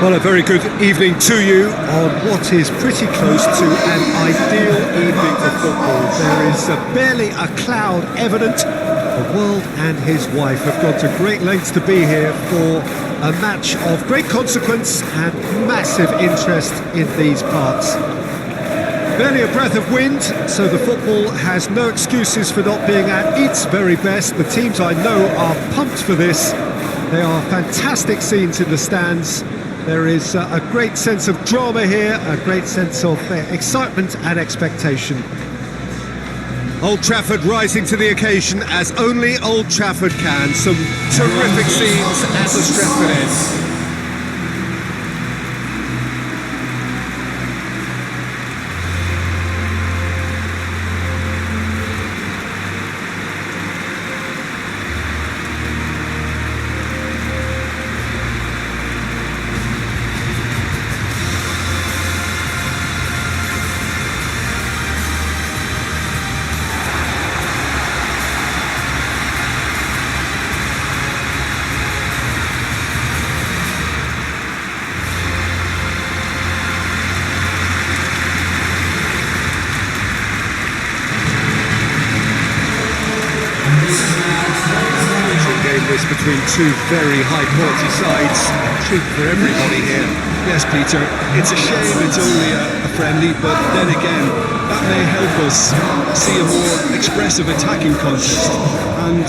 Well, a very good evening to you on what is pretty close to an ideal evening of football. There is barely a cloud evident. The world and his wife have gone to great lengths to be here for a match of great consequence and massive interest in these parts. Barely a breath of wind, so the football has no excuses for not being at its very best. The teams I know are pumped for this. They are fantastic scenes in the stands. There is a great sense of drama here, a great sense of excitement and expectation. Old Trafford rising to the occasion as only Old Trafford can. Some terrific scenes at the Trafford end. This between two very high-quality sides, a treat for everybody here. Yes, Peter, it's a shame it's only a friendly, but then again, that may help us see a more expressive attacking contest. And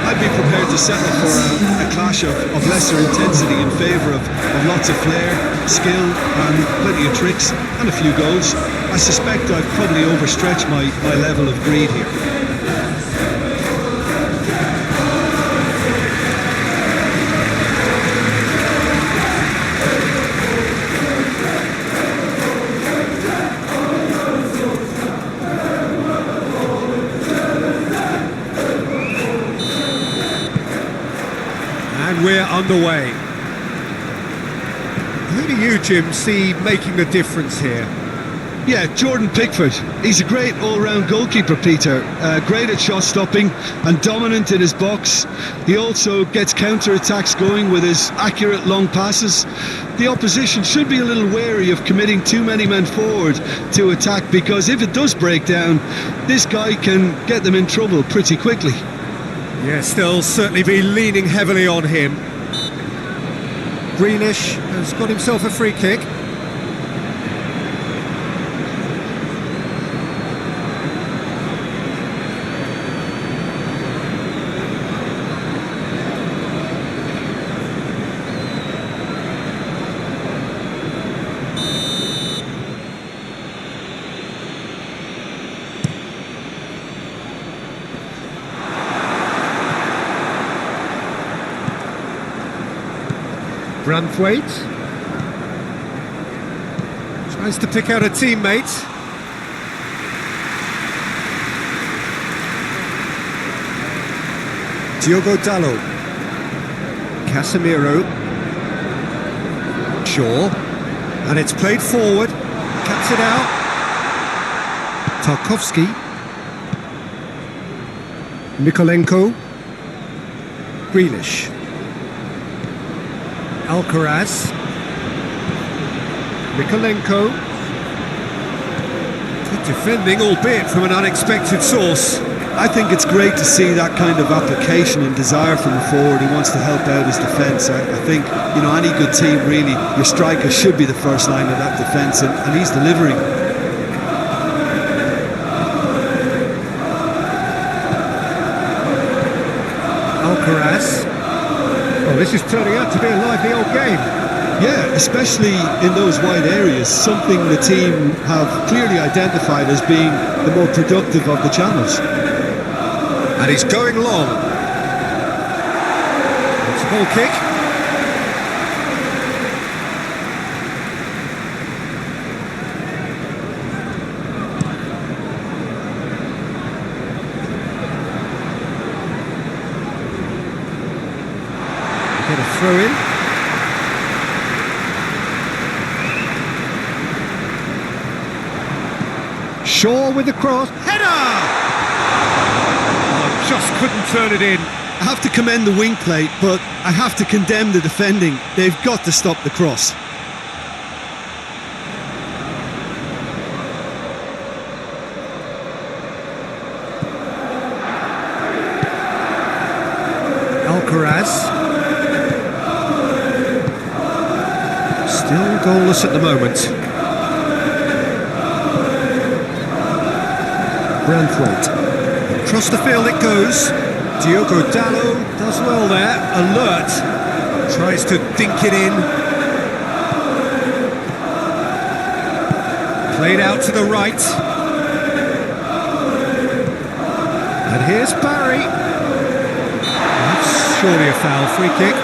I'd be prepared to settle for a clash of lesser intensity in favour of lots of flair, skill, and plenty of tricks, and a few goals. I suspect I've probably overstretched my level of greed here. And we're underway. Who do you, Jim, see making the difference here? Yeah, Jordan Pickford. He's a great all-round goalkeeper, Peter. Great at shot stopping and dominant in his box. He also gets counter-attacks going with his accurate long passes. The opposition should be a little wary of committing too many men forward to attack, because if it does break down, this guy can get them in trouble pretty quickly. Yes, they'll certainly be leaning heavily on him. Greenish has got himself a free kick. Branthwaite tries to pick out a teammate. Diogo Dalot, Casemiro, Shaw, and it's played forward, cuts it out. Tarkowski, Mikolenko, Grealish, Alcaraz, Mikolenko. Good defending, albeit from an unexpected source. I think it's great to see that kind of application and desire from a forward who wants to help out his defence. I think, you know, any good team, really, your striker should be the first line of that defence, and he's delivering. Alcaraz. Oh, this is turning out to be a lively old game. Yeah, especially in those wide areas, something the team have clearly identified as being the more productive of the channels. And he's going long. It's a ball kick. Get a throw in. Shaw with the cross. Header! Oh, just couldn't turn it in. I have to commend the wing play, but I have to condemn the defending. They've got to stop the cross. Alcaraz. Still goalless at the moment. Branthwaite. Across the field it goes. Diogo Dallo does well there. Alert. Tries to dink it in. Played out to the right. And here's Barry. That's surely a foul. Free kick.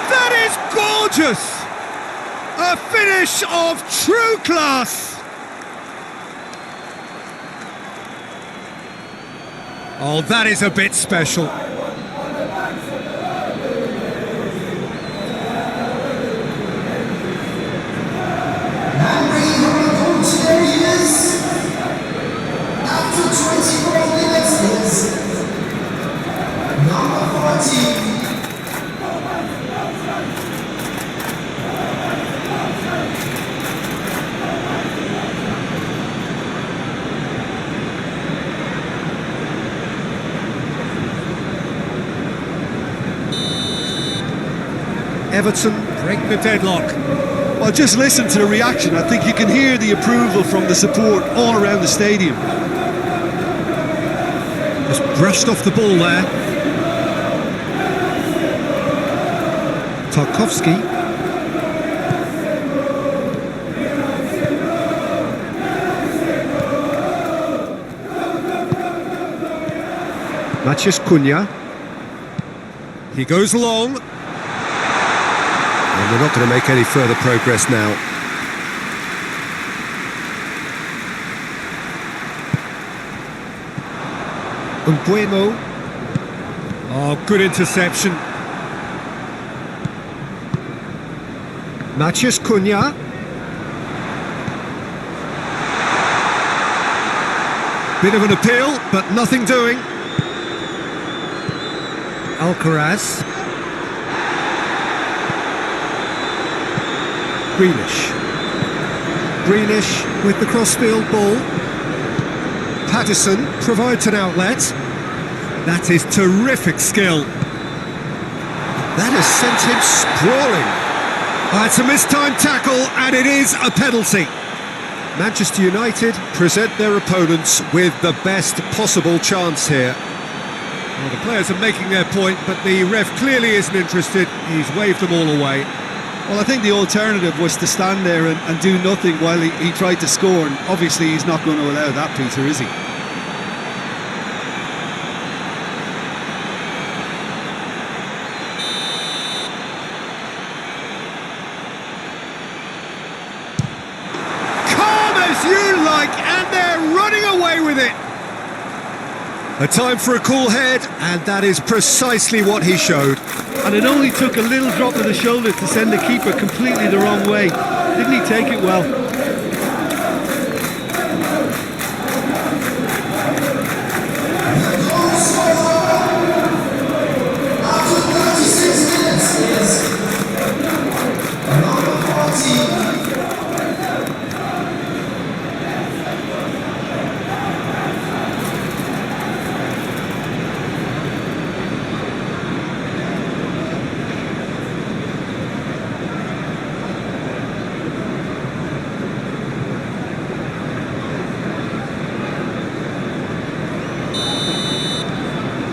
That is gorgeous! A finish of true class! Oh, that is a bit special. Everton break the deadlock. Well, just listen to the reaction. I think you can hear the approval from the support all around the stadium. Just brushed off the ball there. Tarkowski. Matheus Cunha. He goes long. And they're not going to make any further progress now. Mbuemo. Oh, good interception. Matheus Cunha. Bit of an appeal, but nothing doing. Alcaraz. Greenish with the crossfield ball. Patterson provides an outlet. That is terrific skill. That has sent him sprawling. It's a mistimed tackle and it is a penalty. Manchester United present their opponents with the best possible chance here. Well, the players are making their point, but the ref clearly isn't interested. He's waved them all away. Well, I think the alternative was to stand there and do nothing while he tried to score, and obviously he's not going to allow that, Peter, is he? Calm as you like, and they're running away with it. A time for a cool head, and that is precisely what he showed. And it only took a little drop of the shoulder to send the keeper completely the wrong way. Didn't he take it well?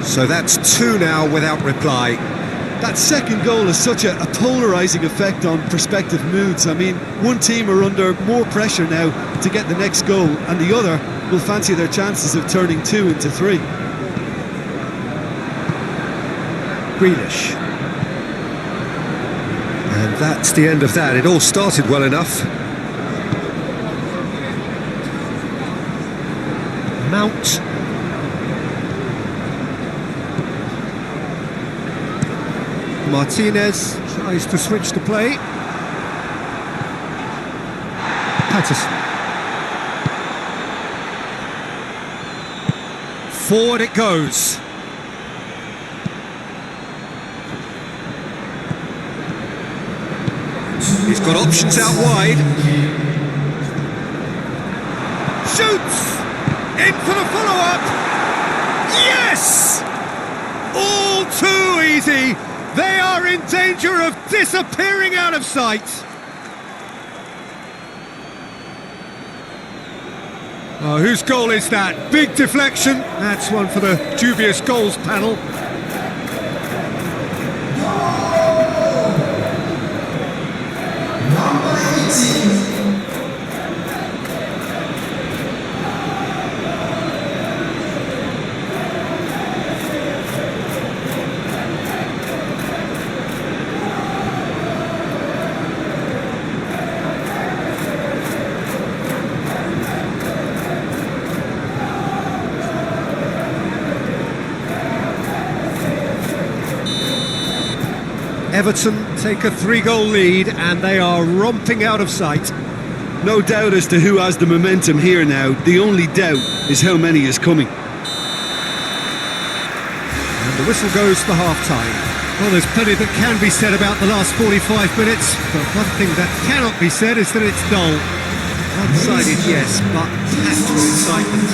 So that's two now without reply. That second goal has such a polarising effect on prospective moods. I mean, one team are under more pressure now to get the next goal, and the other will fancy their chances of turning 2 into 3. Greenish. And that's the end of that. It all started well enough. Mount. Martinez tries to switch the play. Patterson. Forward it goes. He's got options out wide. Shoots! In for the follow-up! Yes! All too easy! They are in danger of disappearing out of sight! Oh, whose goal is that? Big deflection. That's one for the dubious goals panel. Everton take a 3-goal lead and they are romping out of sight. No doubt as to who has the momentum here now. The only doubt is how many is coming. And the whistle goes for half-time. Well, there's plenty that can be said about the last 45 minutes, but one thing that cannot be said is that it's dull. One-sided, yes, but packed with excitement.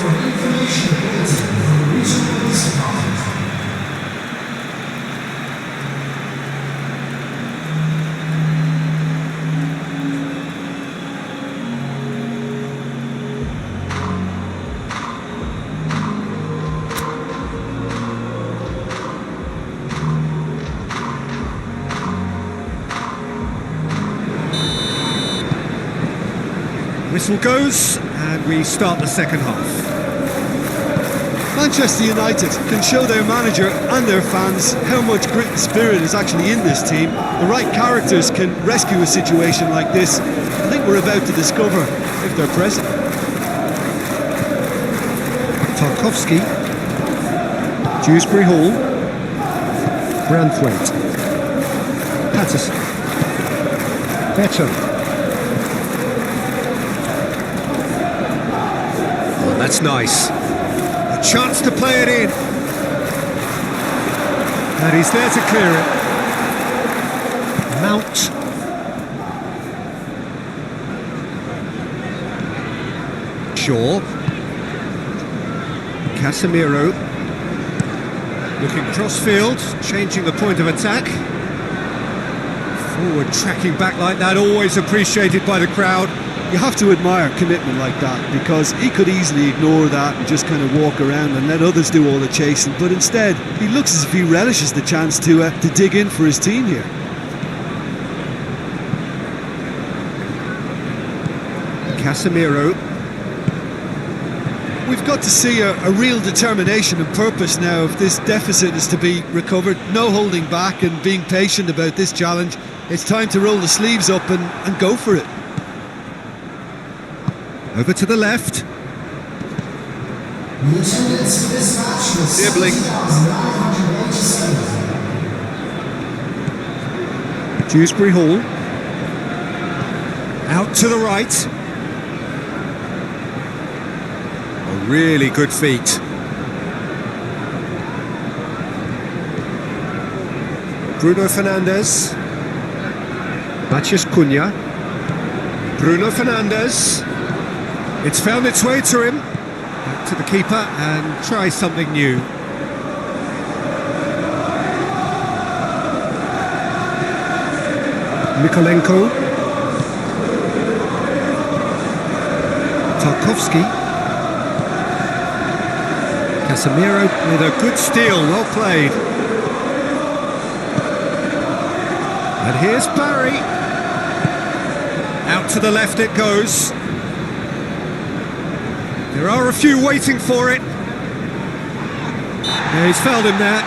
Whistle goes, and we start the second half. Manchester United can show their manager and their fans how much grit and spirit is actually in this team. The right characters can rescue a situation like this. I think we're about to discover if they're present. Tarkowski, Dewsbury Hall, Branthwaite, Patterson, Everton. Oh, that's nice. A chance to play it in. And he's there to clear it. Mount. Shaw. Casemiro. Looking cross-field, changing the point of attack. Forward tracking back like that, always appreciated by the crowd. You have to admire commitment like that, because he could easily ignore that and just kind of walk around and let others do all the chasing, but instead he looks as if he relishes the chance to dig in for his team here. Casemiro. We've got to see a real determination and purpose now if this deficit is to be recovered. No holding back and being patient about this challenge. It's time to roll the sleeves up and go for it. Over to the left. Dribbling. Dewsbury Hall. Out to the right. A really good feat. Bruno Fernandes. Matheus Cunha. Bruno Fernandes. It's found its way to him. Back to the keeper and try something new. Mikolenko. Tarkowski. Casemiro with a good steal, well played. And here's Barry. Out to the left it goes. There are a few waiting for it. Yeah, he's fouled him there.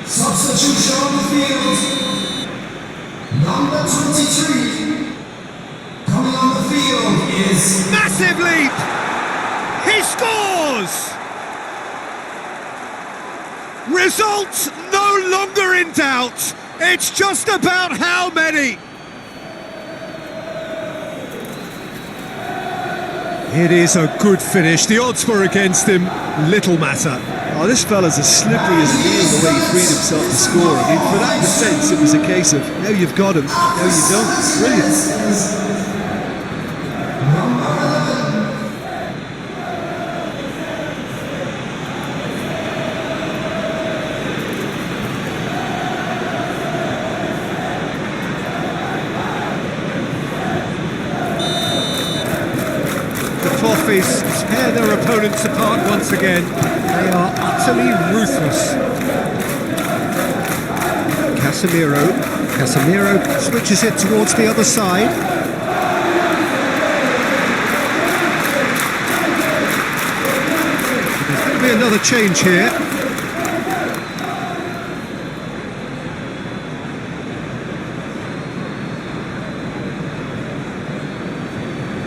Substitution on the field. Number 23. Coming on the field. Massive leap! He scores! Results no longer in doubt. It's just about how many. It is a good finish. The odds were against him. Little matter. Oh, this fella's as slippery as a eel the way he freed himself to score. I mean, for that defence, it was a case of now you've got him, now you don't. Brilliant. Toffees tear their opponents apart once again. They are utterly ruthless. Casemiro switches it towards the other side. There's going to be another change here.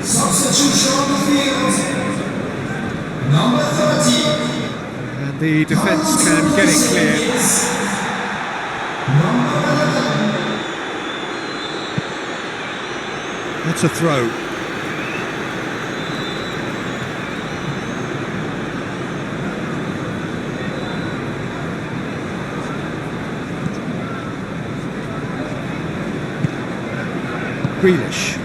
Substitution on the field. Number 30. And the defence can get it clear. That's a throw. Grealish.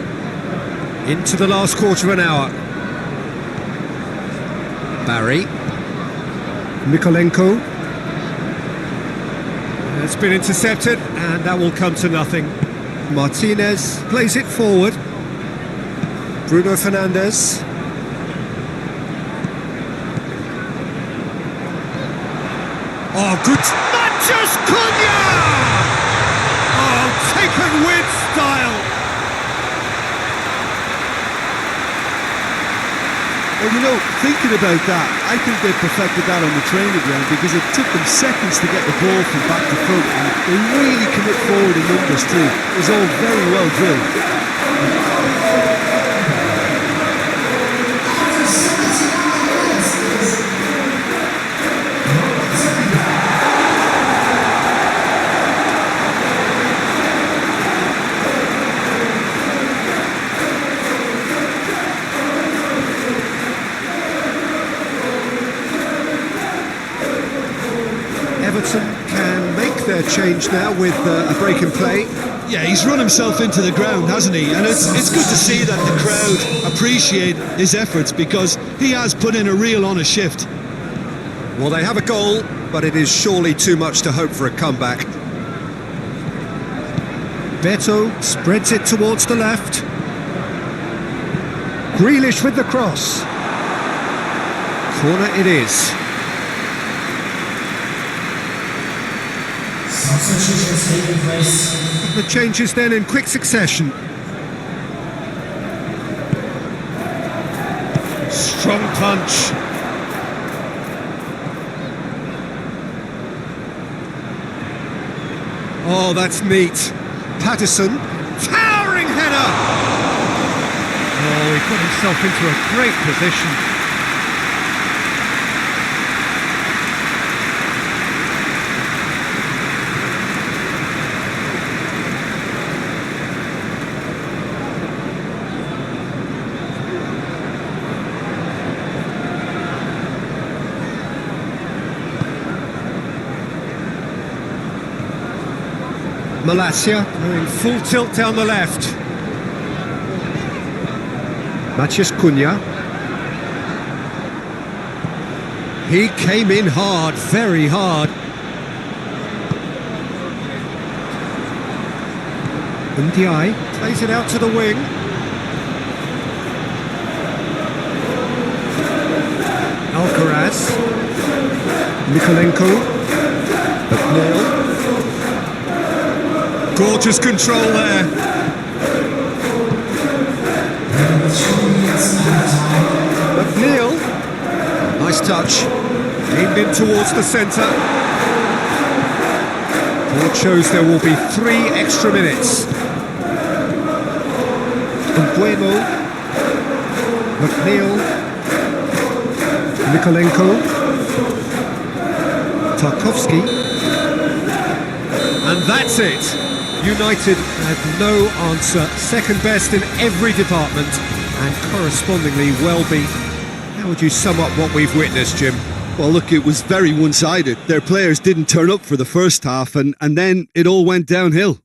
Into the last quarter of an hour. Barry. Mikolenko. It's been intercepted, and that will come to nothing. Martinez plays it forward. Bruno Fernandes. Oh, good. Manchester Cunha! Oh, taken with style. Well, you know, thinking about that, I think they perfected that on the training ground because it took them seconds to get the ball from back to front, and they really commit forward in numbers too. It was all very well drilled. Everton can make their change now with a break in play. Yeah, he's run himself into the ground, hasn't he? And it's good to see that the crowd appreciate his efforts because he has put in a real honest shift. Well, they have a goal, but it is surely too much to hope for a comeback. Beto spreads it towards the left. Grealish with the cross. Corner it is. Substitutions taking place. The changes then in quick succession. Strong punch. Oh, that's neat. Patterson, towering header! Oh, he put himself into a great position. Malacia going full tilt down the left. Matheus Cunha. He came in hard, very hard. Ndiaye plays it out to the wing. Alcaraz. Mikolenko. McNeil. Gorgeous control there. McNeil. Nice touch. Aimed in towards the centre. Board shows there will be 3 extra minutes. Bueno. McNeil, Nikolenko, Tarkovsky, and that's it. United had no answer, second best in every department and correspondingly well beat. How would you sum up what we've witnessed, Jim? Well, look, it was very one-sided. Their players didn't turn up for the first half, and then it all went downhill.